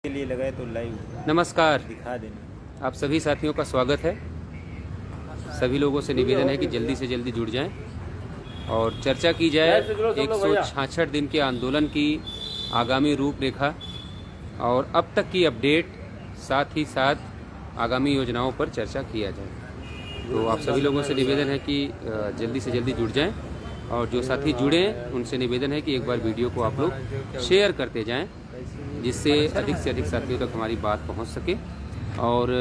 के लिए लगाए तो लाइव नमस्कार, दिखा देना। आप सभी साथियों का स्वागत है। सभी लोगों से निवेदन है कि जल्दी से जल्दी जुड़ जाएं और चर्चा की जाए 166 दिन के आंदोलन की आगामी रूपरेखा और अब तक की अपडेट, साथ ही साथ आगामी योजनाओं पर चर्चा किया जाए। तो आप सभी लोगों से निवेदन है कि जल्दी से जल्दी जुड़ जाएं और जो साथी जुड़े उनसे निवेदन है कि एक बार वीडियो को आप लोग शेयर करते जाएं, जिससे अधिक से अधिक साथियों तक हमारी बात पहुंच सके और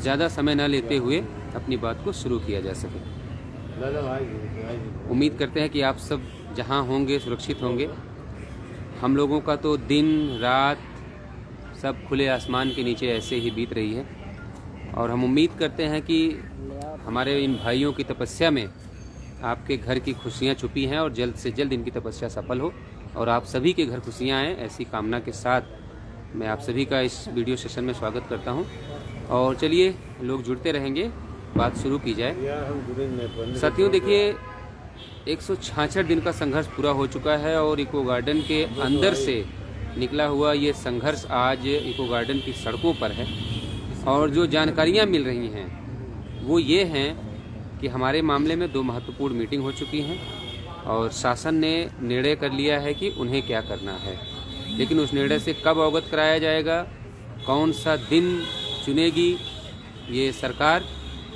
ज़्यादा समय न लेते हुए अपनी बात को शुरू किया जा सके। उम्मीद करते हैं कि आप सब जहां होंगे सुरक्षित होंगे। हम लोगों का तो दिन रात सब खुले आसमान के नीचे ऐसे ही बीत रही है और हम उम्मीद करते हैं कि हमारे इन भाइयों की तपस्या में आपके घर की खुशियां छुपी हैं और जल्द से जल्द इनकी तपस्या सफल हो और आप सभी के घर खुशियां आएँ, ऐसी कामना के साथ मैं आप सभी का इस वीडियो सेशन में स्वागत करता हूं। और चलिए लोग जुड़ते रहेंगे, बात शुरू की जाए। साथियों देखिए, 166 दिन का संघर्ष पूरा हो चुका है और इको गार्डन के अंदर से निकला हुआ ये संघर्ष आज इको गार्डन की सड़कों पर है और जो जानकारियाँ मिल रही हैं वो ये हैं कि हमारे मामले में 2 महत्वपूर्ण मीटिंग हो चुकी हैं और शासन ने निर्णय कर लिया है कि उन्हें क्या करना है, लेकिन उस निर्णय से कब अवगत कराया जाएगा, कौन सा दिन चुनेगी ये सरकार,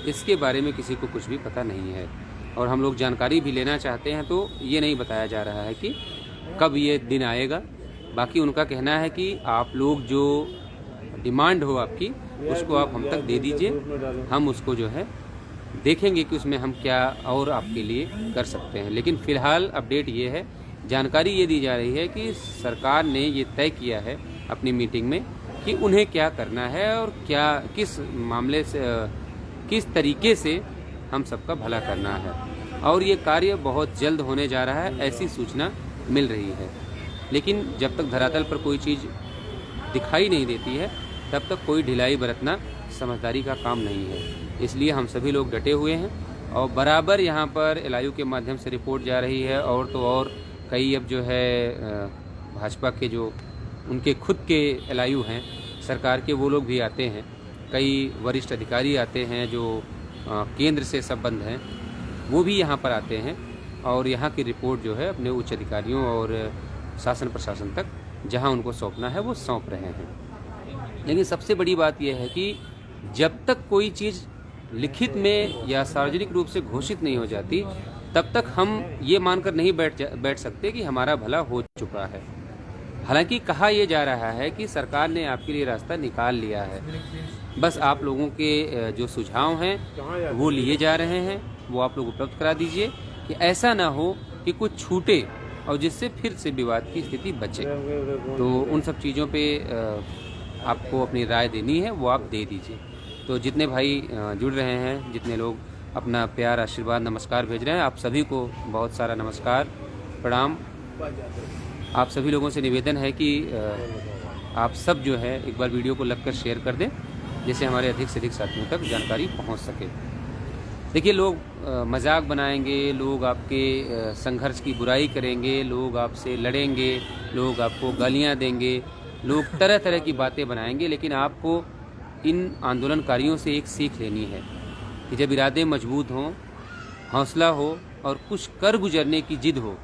इसके बारे में किसी को कुछ भी पता नहीं है। और हम लोग जानकारी भी लेना चाहते हैं तो ये नहीं बताया जा रहा है कि कब ये दिन आएगा। बाकी उनका कहना है कि आप लोग जो डिमांड हो आपकी उसको आप हम तक दे दीजिए, हम उसको जो है देखेंगे कि उसमें हम क्या और आपके लिए कर सकते हैं। लेकिन फ़िलहाल अपडेट ये है, जानकारी ये दी जा रही है कि सरकार ने ये तय किया है अपनी मीटिंग में कि उन्हें क्या करना है और क्या किस मामले से किस तरीके से हम सबका भला करना है और ये कार्य बहुत जल्द होने जा रहा है, ऐसी सूचना मिल रही है। लेकिन जब तक धरातल पर कोई चीज़ दिखाई नहीं देती है तब तक कोई ढिलाई बरतना समझदारी का काम नहीं है। इसलिए हम सभी लोग डटे हुए हैं और बराबर यहाँ पर एलआईयू के माध्यम से रिपोर्ट जा रही है और तो और कई अब जो है भाजपा के जो उनके खुद के एलआईयू हैं सरकार के, वो लोग भी आते हैं, कई वरिष्ठ अधिकारी आते हैं जो केंद्र से संबंध हैं, वो भी यहाँ पर आते हैं और यहाँ की रिपोर्ट जो है अपने उच्च अधिकारियों और शासन प्रशासन तक जहाँ उनको सौंपना है वो सौंप रहे हैं। लेकिन सबसे बड़ी बात यह है कि जब तक कोई चीज़ लिखित में या सार्वजनिक रूप से घोषित नहीं हो जाती तब तक हम ये मानकर नहीं बैठ सकते कि हमारा भला हो चुका है। हालांकि कहा यह जा रहा है कि सरकार ने आपके लिए रास्ता निकाल लिया है, बस आप लोगों के जो सुझाव हैं वो लिए जा रहे हैं, वो आप लोग उपलब्ध करा दीजिए कि ऐसा ना हो कि कुछ छूटे और जिससे फिर से विवाद की स्थिति बचे। तो उन सब चीज़ों पे आपको अपनी राय देनी है वो आप दे दीजिए। तो जितने भाई जुड़ रहे हैं, जितने लोग अपना प्यार आशीर्वाद नमस्कार भेज रहे हैं, आप सभी को बहुत सारा नमस्कार प्रणाम। आप सभी लोगों से निवेदन है कि आप सब जो है एक बार वीडियो को लगकर शेयर कर दें, जिससे हमारे अधिक से अधिक साथियों तक जानकारी पहुंच सके। देखिए, लोग मजाक बनाएंगे, लोग आपके संघर्ष की बुराई करेंगे, लोग आपसे लड़ेंगे, लोग आपको गालियां देंगे, लोग तरह तरह की बातें बनाएंगे, लेकिन आपको इन आंदोलनकारियों से एक सीख लेनी है कि जब इरादे मजबूत हों, हौसला हो और कुछ कर गुजरने की जिद हो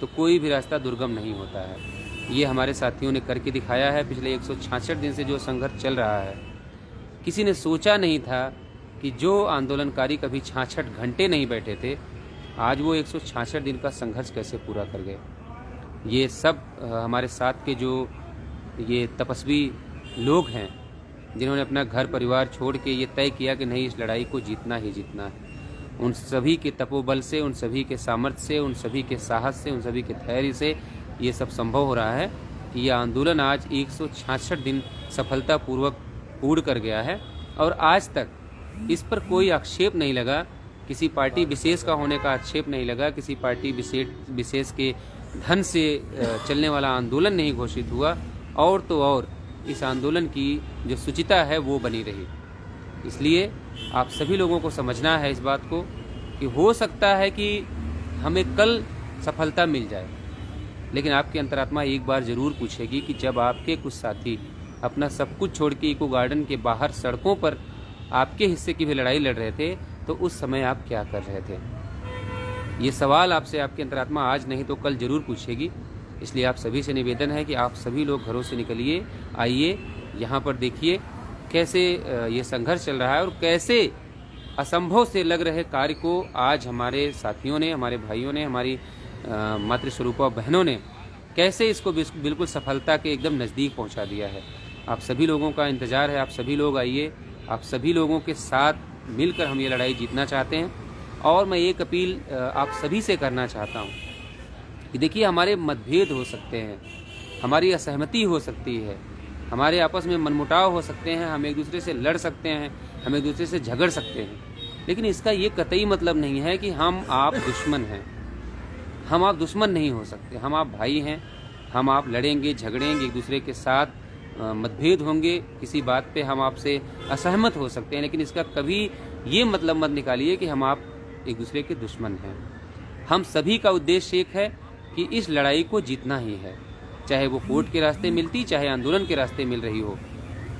तो कोई भी रास्ता दुर्गम नहीं होता है। ये हमारे साथियों ने करके दिखाया है। पिछले 166 दिन से जो संघर्ष चल रहा है, किसी ने सोचा नहीं था कि जो आंदोलनकारी कभी 66 घंटे नहीं बैठे थे, आज वो 166 दिन का संघर्ष कैसे पूरा कर गए। ये सब हमारे साथ के जो ये तपस्वी लोग हैं जिन्होंने अपना घर परिवार छोड़ के ये तय किया कि नहीं, इस लड़ाई को जीतना ही जीतना है, उन सभी के तपोबल से, उन सभी के सामर्थ्य से, उन सभी के साहस से, उन सभी के धैर्य से ये सब संभव हो रहा है कि यह आंदोलन आज 166 दिन सफलतापूर्वक पूर्ण कर गया है और आज तक इस पर कोई आक्षेप नहीं लगा, किसी पार्टी विशेष का होने का आक्षेप नहीं लगा, किसी पार्टी विशेष के धन से चलने वाला आंदोलन नहीं घोषित हुआ और तो और इस आंदोलन की जो शुचिता है वो बनी रही। इसलिए आप सभी लोगों को समझना है इस बात को कि हो सकता है कि हमें कल सफलता मिल जाए, लेकिन आपकी अंतरात्मा एक बार ज़रूर पूछेगी कि जब आपके कुछ साथी अपना सब कुछ छोड़ के इको गार्डन के बाहर सड़कों पर आपके हिस्से की भी लड़ाई लड़ रहे थे, तो उस समय आप क्या कर रहे थे? ये सवाल आपसे आपकी अंतरात्मा आज नहीं तो कल जरूर पूछेगी। इसलिए आप सभी से निवेदन है कि आप सभी लोग घरों से निकलिए, आइए, यहाँ पर देखिए कैसे ये संघर्ष चल रहा है और कैसे असंभव से लग रहे कार्य को आज हमारे साथियों ने, हमारे भाइयों ने, हमारी मातृस्वरूपा बहनों ने कैसे इसको बिल्कुल सफलता के एकदम नज़दीक पहुंचा दिया है। आप सभी लोगों का इंतज़ार है, आप सभी लोग आइए, आप सभी लोगों के साथ मिलकर हम ये लड़ाई जीतना चाहते हैं। और मैं एक अपील आप सभी से करना चाहता हूँ कि देखिए, हमारे मतभेद हो सकते हैं, हमारी असहमति हो सकती है, हमारे आपस में मनमुटाव हो सकते हैं, हम एक दूसरे से लड़ सकते हैं, हम एक दूसरे से झगड़ सकते हैं, लेकिन इसका ये कतई मतलब नहीं है कि हम आप दुश्मन हैं। हम आप दुश्मन नहीं हो सकते, हम आप भाई हैं। हम आप लड़ेंगे, झगड़ेंगे, एक दूसरे के साथ मतभेद होंगे, किसी बात पे हम आपसे असहमत हो सकते हैं, लेकिन इसका कभी ये मतलब मत निकालिए कि हम आप एक दूसरे के दुश्मन हैं। हम सभी का उद्देश्य एक है कि इस लड़ाई को जीतना ही है, चाहे वो कोर्ट के रास्ते मिलती, चाहे आंदोलन के रास्ते मिल रही हो।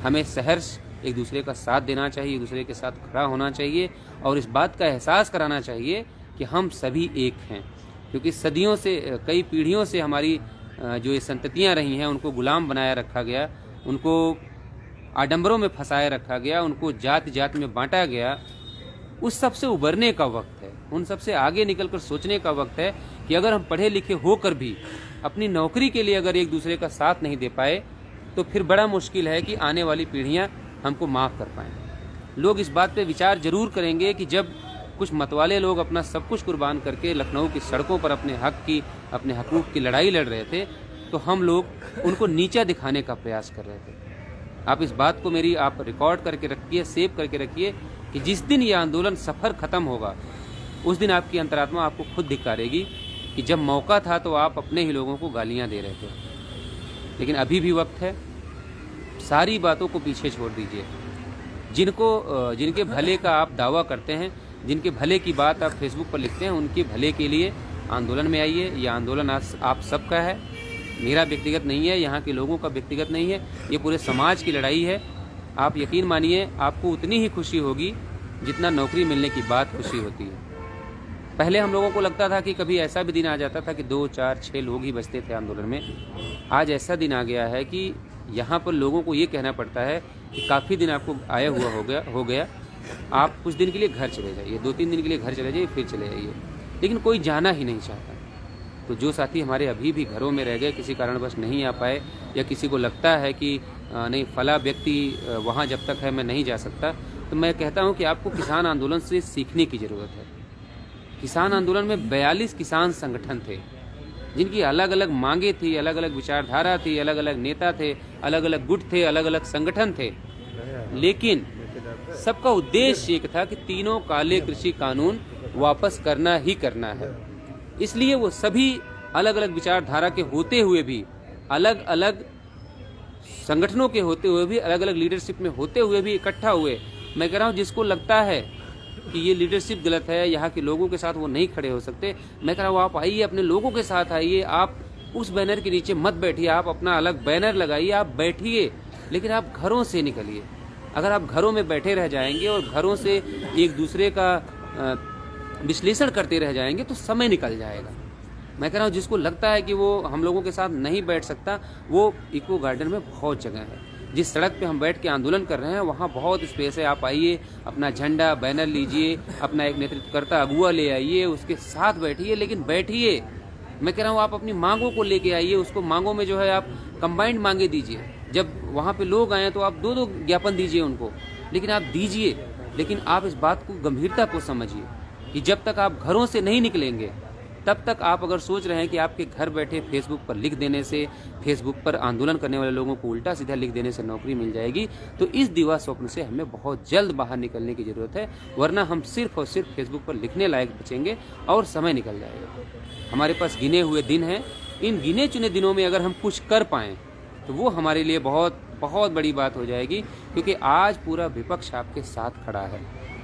हमें सहर्ष एक दूसरे का साथ देना चाहिए, एक दूसरे के साथ खड़ा होना चाहिए और इस बात का एहसास कराना चाहिए कि हम सभी एक हैं। क्योंकि सदियों से, कई पीढ़ियों से हमारी जो ये संततियाँ रही हैं, उनको गुलाम बनाया रखा गया, उनको आडंबरों में फंसाया रखा गया, उनको जाति जाति में बांटा गया। उस सब से उबरने का वक्त है, उन सब से आगे निकलकर सोचने का वक्त है कि अगर हम पढ़े लिखे होकर भी अपनी नौकरी के लिए अगर एक दूसरे का साथ नहीं दे पाए, तो फिर बड़ा मुश्किल है कि आने वाली पीढ़ियां हमको माफ़ कर पाएं। लोग इस बात पे विचार जरूर करेंगे कि जब कुछ मतवाले लोग अपना सब कुछ कुर्बान करके लखनऊ की सड़कों पर अपने हक की, अपने हकूक़ की लड़ाई लड़ रहे थे, तो हम लोग उनको नीचा दिखाने का प्रयास कर रहे थे। आप इस बात को मेरी आप रिकॉर्ड करके रखिए, सेव करके रखिए कि जिस दिन ये आंदोलन सफ़र ख़त्म होगा, उस दिन आपकी अंतरात्मा आपको खुद धिक्कारेगी कि जब मौका था तो आप अपने ही लोगों को गालियां दे रहे थे। लेकिन अभी भी वक्त है, सारी बातों को पीछे छोड़ दीजिए। जिनके भले का आप दावा करते हैं, जिनके भले की बात आप फेसबुक पर लिखते हैं, उनके भले के लिए आंदोलन में आइए। ये आंदोलन आप सबका है, मेरा व्यक्तिगत नहीं है, यहाँ के लोगों का व्यक्तिगत नहीं है, ये पूरे समाज की लड़ाई है। आप यकीन मानिए, आपको उतनी ही खुशी होगी जितना नौकरी मिलने की बात खुशी होती है। पहले हम लोगों को लगता था कि कभी ऐसा भी दिन आ जाता था कि 2, 4, 6 लोग ही बचते थे आंदोलन में। आज ऐसा दिन आ गया है कि यहाँ पर लोगों को ये कहना पड़ता है कि काफ़ी दिन आपको आया हुआ हो गया, आप कुछ दिन के लिए घर चले जाइए, 2-3 दिन के लिए घर चले जाइए, फिर चले जाइए। लेकिन कोई जाना ही नहीं चाहता। तो जो साथी हमारे अभी भी घरों में रह गए, किसी कारणवश नहीं आ पाए, या किसी को लगता है कि नहीं फला व्यक्ति वहाँ जब तक है मैं नहीं जा सकता, तो मैं कहता हूँ कि आपको किसान आंदोलन से सीखने की ज़रूरत है। किसान आंदोलन में 42 किसान संगठन थे, जिनकी अलग अलग मांगे थी, अलग अलग विचारधारा थी, अलग अलग नेता थे, अलग अलग गुट थे, अलग अलग संगठन थे, लेकिन सबका उद्देश्य एक था कि तीनों काले कृषि कानून वापस करना ही करना है। इसलिए वो सभी अलग अलग विचारधारा के होते हुए भी, अलग अलग संगठनों के होते हुए भी, अलग अलग लीडरशिप में होते हुए भी इकट्ठा हुए। मैं कह रहा हूँ, जिसको लगता है कि ये लीडरशिप गलत है, यहाँ के लोगों के साथ वो नहीं खड़े हो सकते, मैं कह रहा हूँ आप आइए, अपने लोगों के साथ आइए। आप उस बैनर के नीचे मत बैठिए, आप अपना अलग बैनर लगाइए, आप बैठिए, लेकिन आप घरों से निकलिए। अगर आप घरों में बैठे रह जाएंगे और घरों से एक दूसरे का विश्लेषण करते रह जाएंगे तो समय निकल जाएगा। मैं कह रहा हूँ, जिसको लगता है कि वो हम लोगों के साथ नहीं बैठ सकता, वो इको गार्डन में बहुत जगह है। जिस सड़क पे हम बैठ के आंदोलन कर रहे हैं, वहाँ बहुत स्पेस है। आप आइए, अपना झंडा बैनर लीजिए, अपना एक नेतृत्वकर्ता अगुआ ले आइए, उसके साथ बैठिए, लेकिन बैठिए। मैं कह रहा हूँ, आप अपनी मांगों को लेके आइए, उसको मांगों में जो है आप कंबाइंड मांगे दीजिए। जब वहाँ पे लोग आए तो आप 2-2 ज्ञापन दीजिए उनको, लेकिन आप दीजिए। लेकिन आप इस बात को गंभीरता को समझिए कि जब तक आप घरों से नहीं निकलेंगे, तब तक आप अगर सोच रहे हैं कि आपके घर बैठे फेसबुक पर लिख देने से, फेसबुक पर आंदोलन करने वाले लोगों को उल्टा सीधा लिख देने से नौकरी मिल जाएगी, तो इस दिवा स्वप्न से हमें बहुत जल्द बाहर निकलने की ज़रूरत है। वरना हम सिर्फ और सिर्फ फेसबुक पर लिखने लायक बचेंगे और समय निकल जाएगा। हमारे पास गिने हुए दिन हैं। इन गिने चुने दिनों में अगर हम कुछ कर पाएँ तो वो हमारे लिए बहुत बहुत बड़ी बात हो जाएगी, क्योंकि आज पूरा विपक्ष आपके साथ खड़ा है।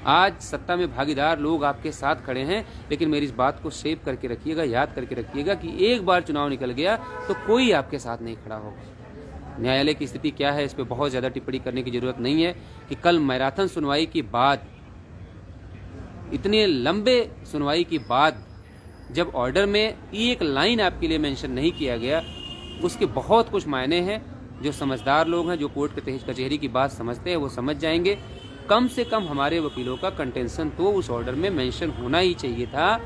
आज सत्ता में भागीदार लोग आपके साथ खड़े हैं। लेकिन मेरी इस बात को सेव करके रखिएगा, याद करके रखिएगा कि एक बार चुनाव निकल गया तो कोई आपके साथ नहीं खड़ा होगा। न्यायालय की स्थिति क्या है, इस पर बहुत ज़्यादा टिप्पणी करने की ज़रूरत नहीं है कि कल मैराथन सुनवाई के बाद, इतने लंबे सुनवाई के बाद जब ऑर्डर में एक लाइन आपके लिए मेंशन नहीं किया गया, उसके बहुत कुछ मायने हैं। जो समझदार लोग हैं, जो कोर्ट के कचहरी की बात समझते हैं, वो समझ जाएंगे। कम से कम हमारे वकीलों का कंटेंशन तो उस ऑर्डर में मेंशन होना ही चाहिए था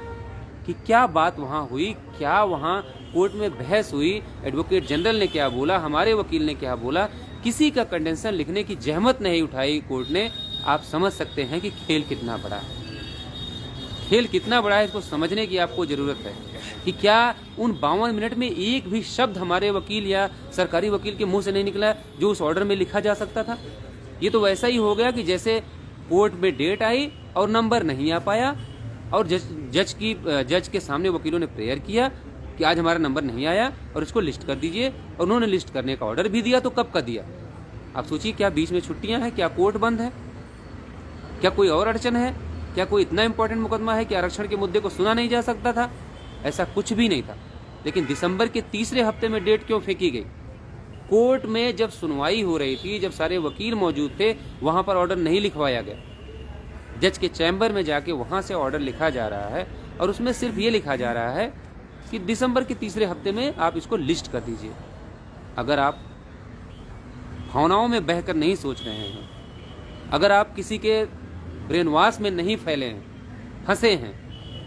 कि क्या बात वहाँ हुई, क्या वहाँ कोर्ट में बहस हुई, एडवोकेट जनरल ने क्या बोला, हमारे वकील ने क्या बोला। किसी का कंटेंशन लिखने की जहमत नहीं उठाई कोर्ट ने। आप समझ सकते हैं कि खेल कितना बड़ा है। खेल कितना बड़ा है, इसको समझने की आपको ज़रूरत है कि क्या उन 52 मिनट में एक भी शब्द हमारे वकील या सरकारी वकील के मुंह से नहीं निकला जो उस ऑर्डर में लिखा जा सकता था। ये तो वैसा ही हो गया कि जैसे कोर्ट में डेट आई और नंबर नहीं आ पाया और जज के सामने वकीलों ने प्रेयर किया कि आज हमारा नंबर नहीं आया और इसको लिस्ट कर दीजिए, और उन्होंने लिस्ट करने का ऑर्डर भी दिया। तो कब का दिया? आप सोचिए, क्या बीच में छुट्टियां हैं? क्या कोर्ट बंद है? क्या कोई और अड़चन है? क्या कोई इतना इंपॉर्टेंट मुकदमा है कि आरक्षण के मुद्दे को सुना नहीं जा सकता था? ऐसा कुछ भी नहीं था। लेकिन दिसंबर के तीसरे हफ्ते में डेट क्यों फेंकी गई? कोर्ट में जब सुनवाई हो रही थी, जब सारे वकील मौजूद थे, वहां पर ऑर्डर नहीं लिखवाया गया। जज के चैम्बर में जाके वहां से ऑर्डर लिखा जा रहा है और उसमें सिर्फ ये लिखा जा रहा है कि दिसंबर के तीसरे हफ्ते में आप इसको लिस्ट कर दीजिए। अगर आप भावनाओं में बहकर नहीं सोच रहे हैं, अगर आप किसी के ब्रेन वॉश में नहीं फैले हैं, फंसे हैं,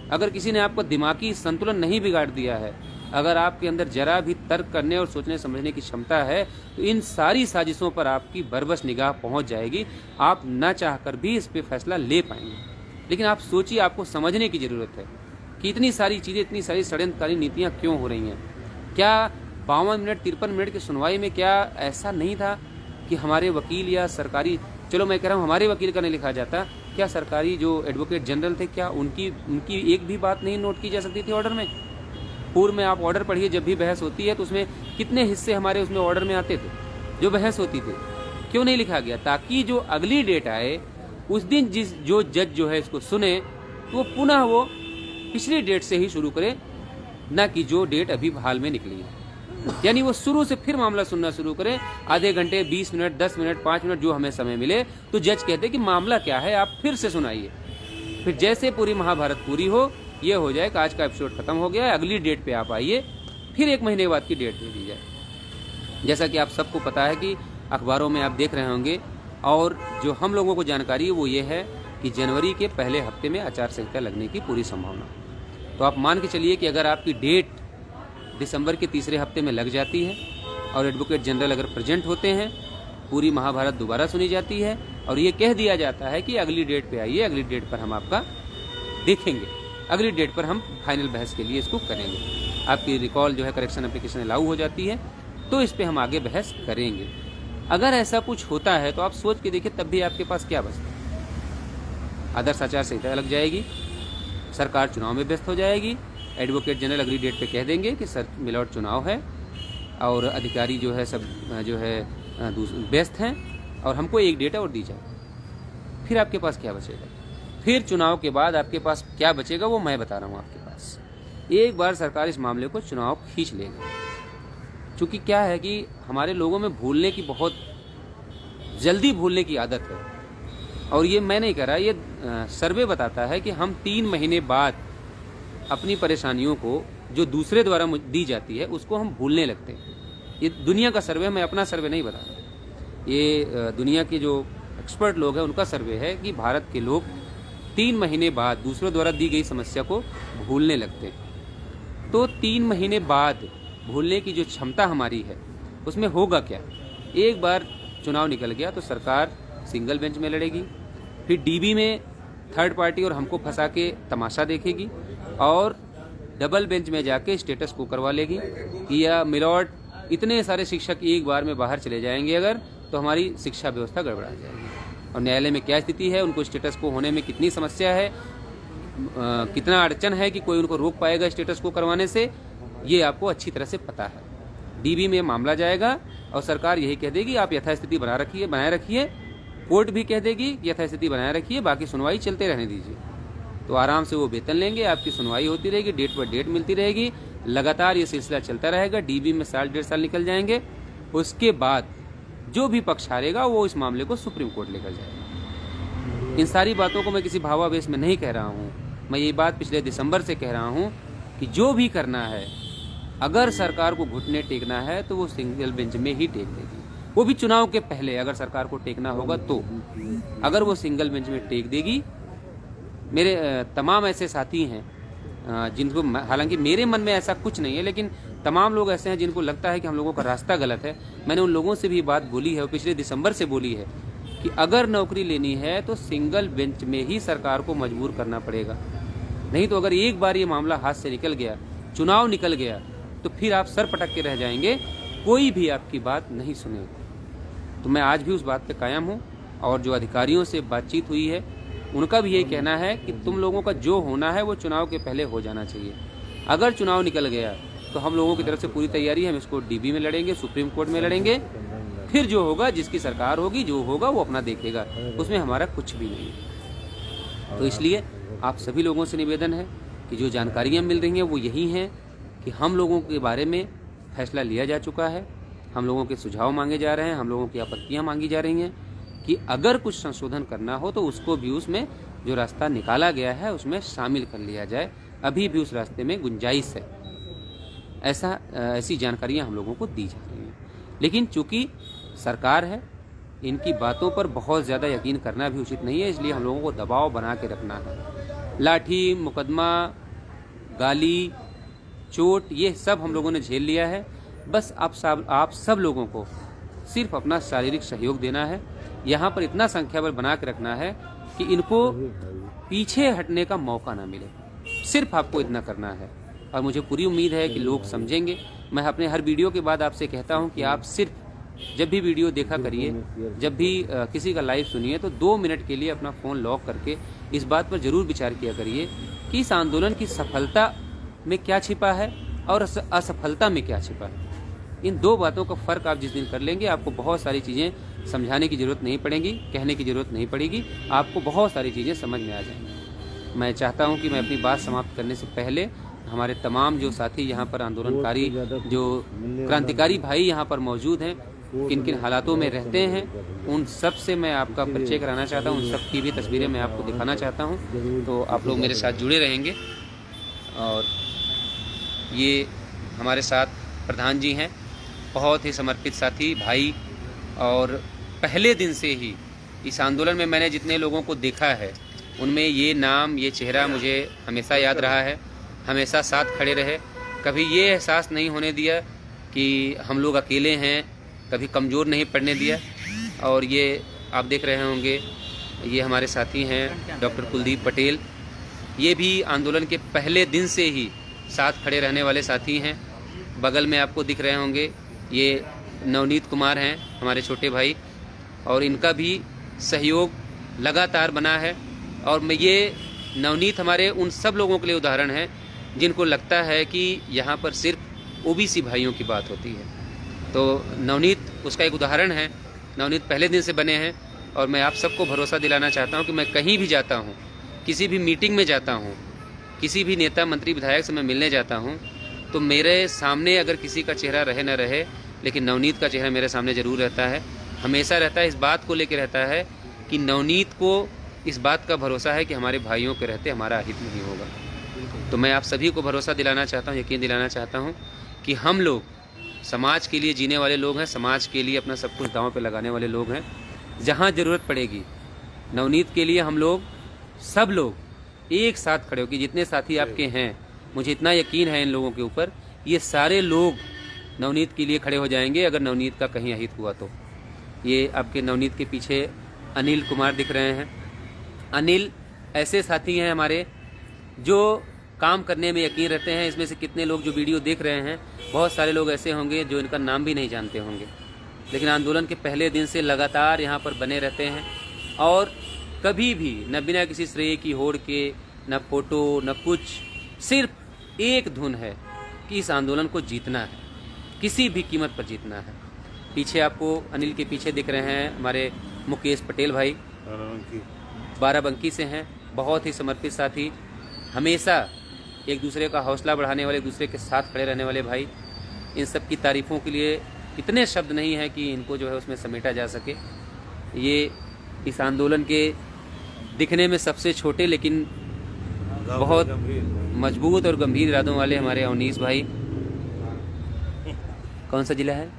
अगर किसी ने आपका दिमागी संतुलन नहीं बिगाड़ दिया है, अगर आपके अंदर जरा भी तर्क करने और सोचने समझने की क्षमता है, तो इन सारी साजिशों पर आपकी बरबस निगाह पहुंच जाएगी। आप न चाहकर भी इस पे फैसला ले पाएंगे। लेकिन आप सोचिए, आपको समझने की ज़रूरत है कि इतनी सारी चीज़ें, इतनी सारी षड्यंत्रकारी नीतियाँ क्यों हो रही हैं। क्या 52 मिनट 53 मिनट की सुनवाई में क्या ऐसा नहीं था कि हमारे वकील या सरकारी, चलो मैं कह रहा हूँ हमारे वकील का नहीं लिखा जाता, क्या सरकारी जो एडवोकेट जनरल थे, क्या उनकी एक भी बात नहीं नोट की जा सकती थी ऑर्डर में? पूर्व में आप ऑर्डर पढ़िए, जब भी बहस होती है तो उसमें कितने हिस्से हमारे उसमें ऑर्डर में आते थे जो बहस होती थी। क्यों नहीं लिखा गया? ताकि जो अगली डेट आए उस दिन जो जज जो है इसको सुने, तो वो पुनः वो पिछली डेट से ही शुरू करे, ना कि जो डेट अभी हाल में निकली है। यानी वो शुरू से फिर मामला सुनना शुरू करे। आधे घंटे, 20 मिनट, 10 मिनट, 5 मिनट जो हमें समय मिले, तो जज कहते कि मामला क्या है, आप फिर से सुनाइए। फिर जैसे पूरी महाभारत पूरी हो, ये हो जाए कि आज का एपिसोड खत्म हो गया है, अगली डेट पे आप आइए, फिर 1 महीने बाद की डेट दे दी जाए। जैसा कि आप सबको पता है कि अखबारों में आप देख रहे होंगे, और जो हम लोगों को जानकारी है वो ये है कि जनवरी के पहले हफ्ते में आचार संहिता लगने की पूरी संभावना। तो आप मान के चलिए कि अगर आपकी डेट दिसंबर के तीसरे हफ्ते में लग जाती है और एडवोकेट जनरल अगर प्रेजेंट होते हैं, पूरी महाभारत दोबारा सुनी जाती है और ये कह दिया जाता है कि अगली डेट पे आइए, अगली डेट पर हम आपका देखेंगे, अगली डेट पर हम फाइनल बहस के लिए इसको करेंगे। आपकी रिकॉल जो है करेक्शन एप्लीकेशन लागू हो जाती है, तो इस पर हम आगे बहस करेंगे। अगर ऐसा कुछ होता है तो आप सोच के देखिए, तब भी आपके पास क्या बचता है? आदर्श आचार संहिता लग जाएगी, सरकार चुनाव में व्यस्त हो जाएगी, एडवोकेट जनरल अगली डेट पे कह देंगे कि सर मिलॉर्ड चुनाव है और अधिकारी जो है सब जो है व्यस्त हैं और हमको एक डेट और दी जाए। फिर आपके पास क्या बचेगा? फिर चुनाव के बाद आपके पास क्या बचेगा वो मैं बता रहा हूँ आपके पास। एक बार सरकार इस मामले को चुनाव खींच लेगी। चूँकि क्या है कि हमारे लोगों में भूलने की, बहुत जल्दी भूलने की आदत है, और ये मैं नहीं कह रहा, ये सर्वे बताता है कि हम 3 महीने बाद अपनी परेशानियों को जो दूसरे द्वारा दी जाती है उसको हम भूलने लगते हैं। ये दुनिया का सर्वे, मैं अपना सर्वे नहीं बता रहा, ये दुनिया के जो एक्सपर्ट लोग हैं उनका सर्वे है कि भारत के लोग 3 महीने बाद दूसरों द्वारा दी गई समस्या को भूलने लगते हैं। तो 3 महीने बाद भूलने की जो क्षमता हमारी है उसमें होगा क्या? एक बार चुनाव निकल गया तो सरकार सिंगल बेंच में लड़ेगी, फिर डीबी में थर्ड पार्टी और हमको फंसा के तमाशा देखेगी, और डबल बेंच में जाके स्टेटस को करवा लेगी कि या मिलॉर्ड इतने सारे शिक्षक एक बार में बाहर चले जाएंगे अगर, तो हमारी शिक्षा व्यवस्था गड़बड़ा जाएगी। और न्यायालय में क्या स्थिति है, उनको स्टेटस को होने में कितनी समस्या है, कितना अड़चन है कि कोई उनको रोक पाएगा स्टेटस को करवाने से, ये आपको अच्छी तरह से पता है। डीबी में मामला जाएगा और सरकार यही कह देगी आप यथास्थिति बनाए रखिए, कोर्ट भी कह देगी यथास्थिति बनाए रखिए, बाकी सुनवाई चलते रहने दीजिए। तो आराम से वो वेतन लेंगे, आपकी सुनवाई होती रहेगी, डेट पर डेट मिलती रहेगी, लगातार ये सिलसिला चलता रहेगा। डीबी में 1.5 साल निकल जाएंगे उसके बाद जो भी पक्ष हारेगा वो इस मामले को सुप्रीम कोर्ट लेकर जाएगा। इन सारी बातों को मैं किसी भावावेश में नहीं कह रहा हूँ। मैं ये बात पिछले दिसंबर से कह रहा हूँ कि जो भी करना है, अगर सरकार को घुटने टेकना है तो वो सिंगल बेंच में ही टेक देगी, वो भी चुनाव के पहले। अगर सरकार को टेकना होगा तो अगर वो सिंगल बेंच में टेक देगी। मेरे तमाम ऐसे साथी हैं जिनको, हालांकि मेरे मन में ऐसा कुछ नहीं है, लेकिन तमाम लोग ऐसे हैं जिनको लगता है कि हम लोगों का रास्ता गलत है। मैंने उन लोगों से भी बात बोली है और पिछले दिसंबर से बोली है कि अगर नौकरी लेनी है तो सिंगल बेंच में ही सरकार को मजबूर करना पड़ेगा। नहीं तो अगर एक बार ये मामला हाथ से निकल गया, चुनाव निकल गया, तो फिर आप सर पटक के रह जाएंगे, कोई भी आपकी बात नहीं सुनेगा। तो मैं आज भी उस बात पे कायम हूँ और जो अधिकारियों से बातचीत हुई है उनका भी यही कहना है कि तुम लोगों का जो होना है वो चुनाव के पहले हो जाना चाहिए। अगर चुनाव निकल गया तो हम लोगों की तरफ से पूरी तैयारी है, हम इसको डीबी में लड़ेंगे, सुप्रीम कोर्ट में लड़ेंगे, फिर जो होगा, जिसकी सरकार होगी, जो होगा वो अपना देखेगा, उसमें हमारा कुछ भी नहीं है। तो इसलिए आप सभी लोगों से निवेदन है कि जो जानकारियाँ मिल रही हैं वो यही हैं कि हम लोगों के बारे में फैसला लिया जा चुका है, हम लोगों के सुझाव मांगे जा रहे हैं, हम लोगों की आपत्तियाँ मांगी जा रही हैं कि अगर कुछ संशोधन करना हो तो उसको भी उसमें जो रास्ता निकाला गया है उसमें शामिल कर लिया जाए। अभी भी उस रास्ते में गुंजाइश है, ऐसी जानकारियां हम लोगों को दी जा रही हैं। लेकिन चूंकि सरकार है, इनकी बातों पर बहुत ज़्यादा यकीन करना भी उचित नहीं है, इसलिए हम लोगों को दबाव बना के रखना है। लाठी, मुकदमा, गाली, चोट, ये सब हम लोगों ने झेल लिया है। बस आप सब लोगों को सिर्फ अपना शारीरिक सहयोग देना है, यहाँ पर इतना संख्या बल बना के रखना है कि इनको पीछे हटने का मौका ना मिले। सिर्फ आपको इतना करना है और मुझे पूरी उम्मीद है कि लोग समझेंगे। मैं अपने हर वीडियो के बाद आपसे कहता हूँ कि आप सिर्फ जब भी वीडियो देखा करिए, जब भी किसी का लाइव सुनिए, तो 2 मिनट के लिए अपना फ़ोन लॉक करके इस बात पर ज़रूर विचार किया करिए कि इस आंदोलन की सफलता में क्या छिपा है और असफलता में क्या छिपा है। इन 2 बातों का फ़र्क आप जिस दिन कर लेंगे, आपको बहुत सारी चीज़ें समझाने की ज़रूरत नहीं पड़ेगी, कहने की ज़रूरत नहीं पड़ेगी, आपको बहुत सारी चीज़ें समझ में आ जाएंगी। मैं चाहता हूं कि मैं अपनी बात समाप्त करने से पहले हमारे तमाम जो साथी यहाँ पर आंदोलनकारी, जो क्रांतिकारी भाई यहाँ पर मौजूद हैं, किन किन हालातों में रहते हैं, उन सब से मैं आपका परिचय कराना चाहता हूँ। उन सब की भी तस्वीरें मैं आपको दिखाना चाहता हूँ, तो आप लोग मेरे साथ जुड़े रहेंगे। और ये हमारे साथ प्रधान जी हैं, बहुत ही समर्पित साथी भाई, और पहले दिन से ही इस आंदोलन में मैंने जितने लोगों को देखा है उनमें ये नाम, ये चेहरा मुझे हमेशा याद रहा है। हमेशा साथ खड़े रहे, कभी ये एहसास नहीं होने दिया कि हम लोग अकेले हैं, कभी कमज़ोर नहीं पड़ने दिया। और ये आप देख रहे होंगे, ये हमारे साथी हैं डॉक्टर कुलदीप पटेल, ये भी आंदोलन के पहले दिन से ही साथ खड़े रहने वाले साथी हैं। बगल में आपको दिख रहे होंगे, ये नवनीत कुमार हैं, हमारे छोटे भाई, और इनका भी सहयोग लगातार बना है। और मैं ये नवनीत हमारे उन सब लोगों के लिए उदाहरण है जिनको लगता है कि यहाँ पर सिर्फ ओबीसी भाइयों की बात होती है। तो नवनीत उसका एक उदाहरण है। नवनीत पहले दिन से बने हैं और मैं आप सबको भरोसा दिलाना चाहता हूँ कि मैं कहीं भी जाता हूँ, किसी भी मीटिंग में जाता हूँ, किसी भी नेता, मंत्री, विधायक से मैं मिलने जाता हूँ, तो मेरे सामने अगर किसी का चेहरा रहे न रहे, लेकिन नवनीत का चेहरा मेरे सामने ज़रूर रहता है, हमेशा रहता है। इस बात को लेकर रहता है कि नवनीत को इस बात का भरोसा है कि हमारे भाइयों के रहते हमारा हित नहीं होगा। तो मैं आप सभी को भरोसा दिलाना चाहता हूँ, यकीन दिलाना चाहता हूँ कि हम लोग समाज के लिए जीने वाले लोग हैं, समाज के लिए अपना सब कुछ दांव पे लगाने वाले लोग हैं। जहाँ ज़रूरत पड़ेगी नवनीत के लिए हम लोग सब लोग एक साथ खड़े होकर, जितने साथी आपके हैं, मुझे इतना यकीन है इन लोगों के ऊपर, ये सारे लोग नवनीत के लिए खड़े हो जाएंगे अगर नवनीत का कहीं अहित हुआ तो। ये आपके नवनीत के पीछे अनिल कुमार दिख रहे हैं। अनिल ऐसे साथी हैं हमारे जो काम करने में यकीन रखते हैं। इसमें से कितने लोग जो वीडियो देख रहे हैं, बहुत सारे लोग ऐसे होंगे जो इनका नाम भी नहीं जानते होंगे, लेकिन आंदोलन के पहले दिन से लगातार यहाँ पर बने रहते हैं और कभी भी न बिना किसी श्रेय की होड़ के, न फोटो, न कुछ, सिर्फ एक धुन है कि इस आंदोलन को जीतना है, किसी भी कीमत पर जीतना है। पीछे आपको अनिल के पीछे दिख रहे हैं हमारे मुकेश पटेल भाई, बाराबंकी से हैं, बहुत ही समर्पित साथी, हमेशा एक दूसरे का हौसला बढ़ाने वाले, एक दूसरे के साथ खड़े रहने वाले भाई। इन सब की तारीफ़ों के लिए इतने शब्द नहीं हैं कि इनको जो है उसमें समेटा जा सके। ये इस आंदोलन के दिखने में सबसे छोटे लेकिन बहुत मजबूत और गंभीर इरादों वाले हमारे अवनीश भाई, कौन सा जिला है,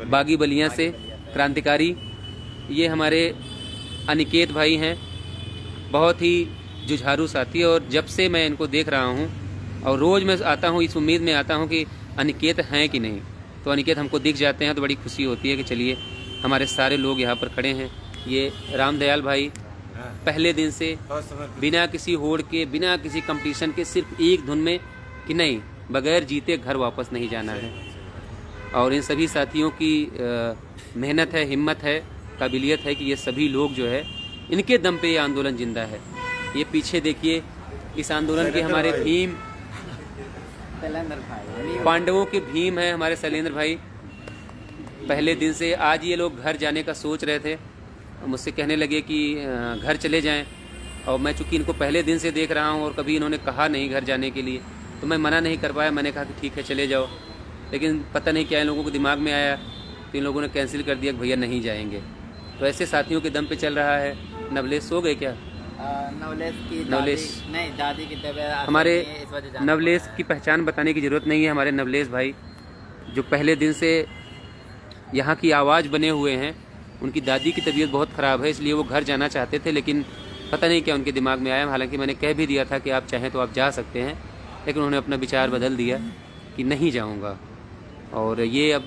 बागी बलिया से क्रांतिकारी। ये हमारे अनिकेत भाई हैं, बहुत ही जुझारू साथी, और जब से मैं इनको देख रहा हूँ और रोज़ मैं आता हूँ इस उम्मीद में आता हूँ कि अनिकेत हैं कि नहीं, तो अनिकेत हमको दिख जाते हैं तो बड़ी खुशी होती है कि चलिए हमारे सारे लोग यहाँ पर खड़े हैं। ये रामदयाल भाई पहले दिन से बिना किसी होड़ के, बिना किसी कंपटीशन के, सिर्फ एक धुन में कि नहीं, बगैर जीते घर वापस नहीं जाना है। और इन सभी साथियों की मेहनत है, हिम्मत है, काबिलियत है कि ये सभी लोग जो है इनके दम पे ये आंदोलन जिंदा है। ये पीछे देखिए इस आंदोलन के हमारे भीम, पांडवों के भीम है हमारे शैलेंद्र भाई। पहले दिन से आज ये लोग घर जाने का सोच रहे थे, मुझसे कहने लगे कि घर चले जाएं, और मैं चूँकि इनको पहले दिन से देख रहा हूँ और कभी इन्होंने कहा नहीं घर जाने के लिए, तो मैं मना नहीं कर पाया। मैंने कहा कि ठीक है चले जाओ, लेकिन पता नहीं क्या इन लोगों को दिमाग में आया तो इन लोगों ने कैंसिल कर दिया कि भैया नहीं जाएंगे। तो ऐसे साथियों के दम पे चल रहा है। नवलेश सो गए क्या? नवलेश नहीं, दादी की तबीयत हमारे नवलेश की पहचान बताने की ज़रूरत नहीं है। हमारे नवलेश भाई जो पहले दिन से यहाँ की आवाज़ बने हुए हैं, उनकी दादी की तबीयत बहुत ख़राब है, इसलिए वो घर जाना चाहते थे, लेकिन पता नहीं क्या उनके दिमाग में आया। हालांकि मैंने कह भी दिया था कि आप चाहें तो आप जा सकते हैं, लेकिन उन्होंने अपना विचार बदल दिया कि नहीं जाऊँगा। और ये अब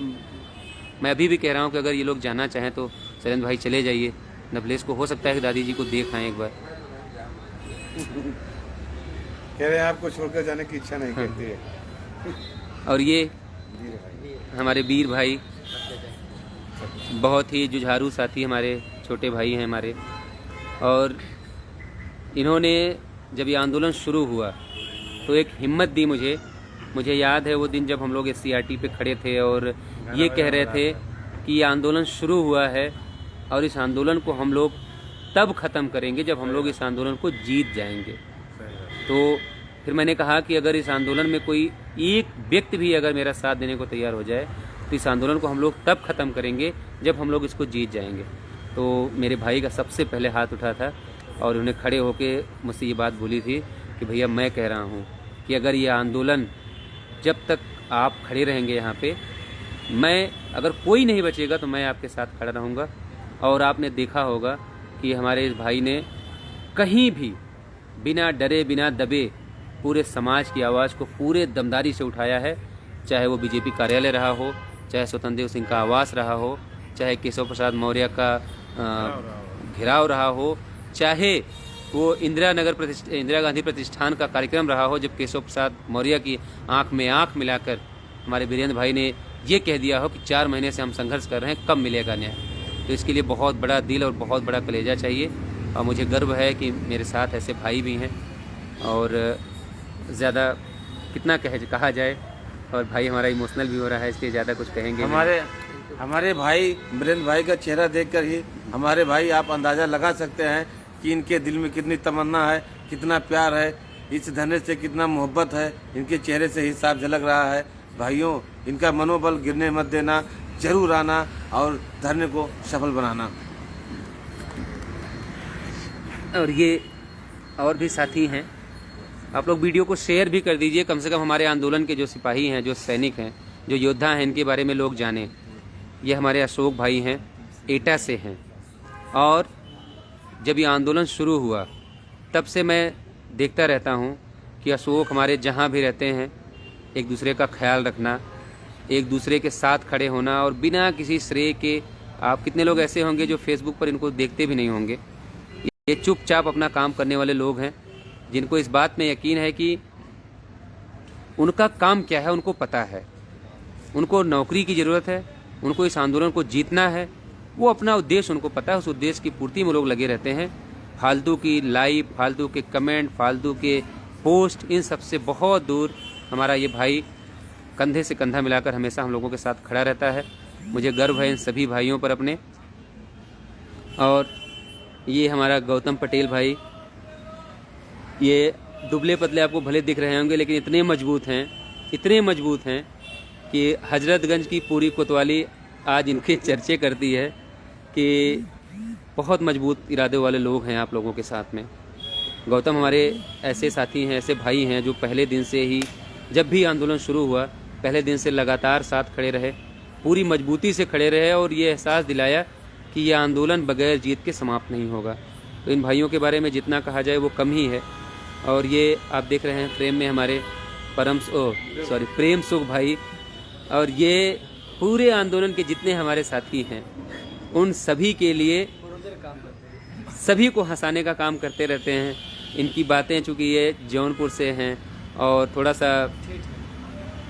मैं अभी भी कह रहा हूँ कि अगर ये लोग जाना चाहें तो शैलेंद्र भाई चले जाइए। नवलेश को हो सकता है कि दादी जी को देख आएँ एक बार। कह रहे हैं आपको छोड़कर जाने की इच्छा नहीं करती है। और ये हमारे वीर भाई, बहुत ही जुझारू साथी, हमारे छोटे भाई हैं हमारे। और इन्होंने जब ये आंदोलन शुरू हुआ तो एक हिम्मत दी मुझे याद है वो दिन जब हम लोग SCRT पे खड़े थे और ये कह रहे थे कि ये आंदोलन शुरू हुआ है और इस आंदोलन को हम लोग तब ख़त्म करेंगे जब हम लोग इस आंदोलन को जीत जाएंगे। तो फिर मैंने कहा कि अगर इस आंदोलन में कोई एक व्यक्ति भी अगर मेरा साथ देने को तैयार हो जाए तो इस आंदोलन को हम लोग तब ख़त्म करेंगे जब हम लोग इसको जीत जाएंगे। तो मेरे भाई का सबसे पहले हाथ उठा था और उन्हें खड़े होकर मुझसे ये बात बोली थी कि भैया मैं कह रहा हूँ कि अगर ये आंदोलन जब तक आप खड़े रहेंगे यहाँ पे, मैं अगर कोई नहीं बचेगा तो मैं आपके साथ खड़ा रहूँगा। और आपने देखा होगा कि हमारे इस भाई ने कहीं भी बिना डरे बिना दबे पूरे समाज की आवाज़ को पूरे दमदारी से उठाया है, चाहे वो BJP कार्यालय रहा हो, चाहे स्वतंत्र देव सिंह का आवास रहा हो, चाहे केशव प्रसाद मौर्य का घेराव रहा हो, चाहे वो इंदिरा गांधी प्रतिष्ठान का कार्यक्रम रहा हो, जब केशव प्रसाद मौर्य की आंख में आंख मिलाकर हमारे वीरेंद्र भाई ने ये कह दिया हो कि 4 महीने से हम संघर्ष कर रहे हैं, कब मिलेगा न्याय। तो इसके लिए बहुत बड़ा दिल और बहुत बड़ा कलेजा चाहिए, और मुझे गर्व है कि मेरे साथ ऐसे भाई भी हैं। और ज़्यादा कितना कहा जाए, और भाई हमारा इमोशनल भी हो रहा है, इसलिए ज़्यादा कुछ कहेंगे। हमारे भाई वीरेंद्र भाई का चेहरा देखकर ही हमारे भाई आप अंदाज़ा लगा सकते हैं कि इनके दिल में कितनी तमन्ना है, कितना प्यार है, इस धरने से कितना मोहब्बत है, इनके चेहरे से ही साफ झलक रहा है। भाइयों, इनका मनोबल गिरने मत देना, जरूर आना और धरने को सफल बनाना। और ये और भी साथी हैं, आप लोग वीडियो को शेयर भी कर दीजिए, कम से कम हमारे आंदोलन के जो सिपाही हैं, जो सैनिक हैं, जो योद्धा हैं, इनके बारे में लोग जानें। ये हमारे अशोक भाई हैं, एटा से हैं, और जब ये आंदोलन शुरू हुआ तब से मैं देखता रहता हूँ कि अशोक हमारे जहाँ भी रहते हैं एक दूसरे का ख्याल रखना, एक दूसरे के साथ खड़े होना, और बिना किसी श्रेय के। आप कितने लोग ऐसे होंगे जो फेसबुक पर इनको देखते भी नहीं होंगे। ये चुपचाप अपना काम करने वाले लोग हैं, जिनको इस बात में यकीन है कि उनका काम क्या है उनको पता है, उनको नौकरी की ज़रूरत है, उनको इस आंदोलन को जीतना है, वो अपना उद्देश्य उनको पता है, उस उद्देश्य की पूर्ति में लोग लगे रहते हैं। फालतू की लाइव, फालतू के कमेंट, फालतू के पोस्ट, इन सब से बहुत दूर हमारा ये भाई कंधे से कंधा मिलाकर हमेशा हम लोगों के साथ खड़ा रहता है। मुझे गर्व है इन सभी भाइयों पर अपने। और ये हमारा गौतम पटेल भाई, ये दुबले पतले आपको भले दिख रहे होंगे, लेकिन इतने मजबूत हैं कि हजरतगंज की पूरी कोतवाली आज इनके चर्चे करती है कि बहुत मजबूत इरादे वाले लोग हैं आप लोगों के साथ में। गौतम हमारे ऐसे साथी हैं, ऐसे भाई हैं जो पहले दिन से ही, जब भी आंदोलन शुरू हुआ पहले दिन से लगातार साथ खड़े रहे, पूरी मजबूती से खड़े रहे और ये एहसास दिलाया कि ये आंदोलन बगैर जीत के समाप्त नहीं होगा। तो इन भाइयों के बारे में जितना कहा जाए वो कम ही है। और ये आप देख रहे हैं फ्रेम में हमारे प्रेम सुख भाई, और ये पूरे आंदोलन के जितने हमारे साथी हैं उन सभी के लिए सभी को हंसाने का काम करते रहते हैं। इनकी बातें चूँकि ये जौनपुर से हैं और थोड़ा सा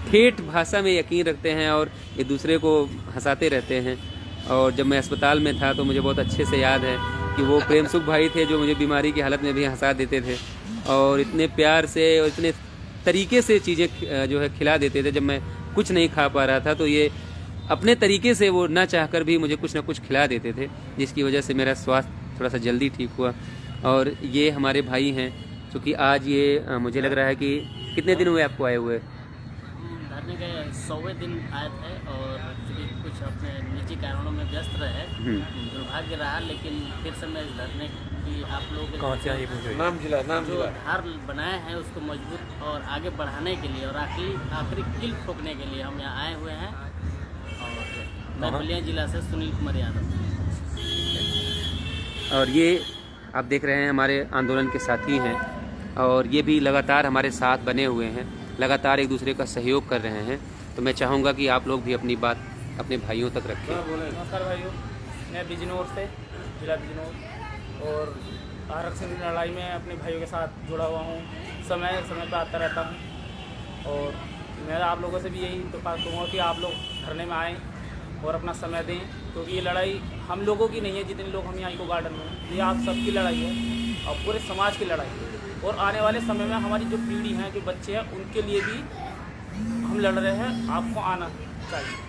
ठेठ भाषा में यकीन रखते हैं और ये दूसरे को हंसाते रहते हैं। और जब मैं अस्पताल में था तो मुझे बहुत अच्छे से याद है कि वो प्रेम सुख भाई थे जो मुझे बीमारी की हालत में भी हंसा देते थे और इतने प्यार से और इतने तरीके से चीज़ें जो है खिला देते थे। जब मैं कुछ नहीं खा पा रहा था तो ये अपने तरीके से वो ना चाहकर भी मुझे कुछ ना कुछ खिला देते थे, जिसकी वजह से मेरा स्वास्थ्य थोड़ा सा जल्दी ठीक हुआ। और ये हमारे भाई हैं क्योंकि आज ये मुझे लग रहा है कि कितने दिन हुए आपको आए हुए? धरने के 100वें दिन आए थे और कुछ अपने निजी कारणों में व्यस्त रहे, दुर्भाग्य रहा, लेकिन फिर से मैं इस धरने की आप लोगों के नाम जिला जो धार बनाए हैं उसको मजबूत और आगे बढ़ाने के लिए और आखिरी किल ठोकने के लिए हम यहाँ आए हुए हैं। और मैं बलिया जिला से सुनील कुमार यादव। और ये आप देख रहे हैं हमारे आंदोलन के साथी हैं और ये भी लगातार हमारे साथ बने हुए हैं, लगातार एक दूसरे का सहयोग कर रहे हैं। तो मैं चाहूँगा कि आप लोग भी अपनी बात अपने भाइयों तक रखें। नमस्कार भाइयों, मैं बिजनौर से, जिला बिजनौर, और आरक्षण की लड़ाई में अपने भाइयों के साथ जुड़ा हुआ हूँ। समय समय पर आता रहता हूँ और मैं आप लोगों से भी यही दरख्वास्त करूँगा कि आप लोग धरने में आएँ और अपना समय दें, क्योंकि ये लड़ाई हम लोगों की नहीं है। जितने लोग हम यहाँ इको गार्डन में, ये आप सबकी लड़ाई है और पूरे समाज की लड़ाई है। और आने वाले समय में हमारी जो पीढ़ी है, जो बच्चे हैं, उनके लिए भी हम लड़ रहे हैं। आपको आना चाहिए।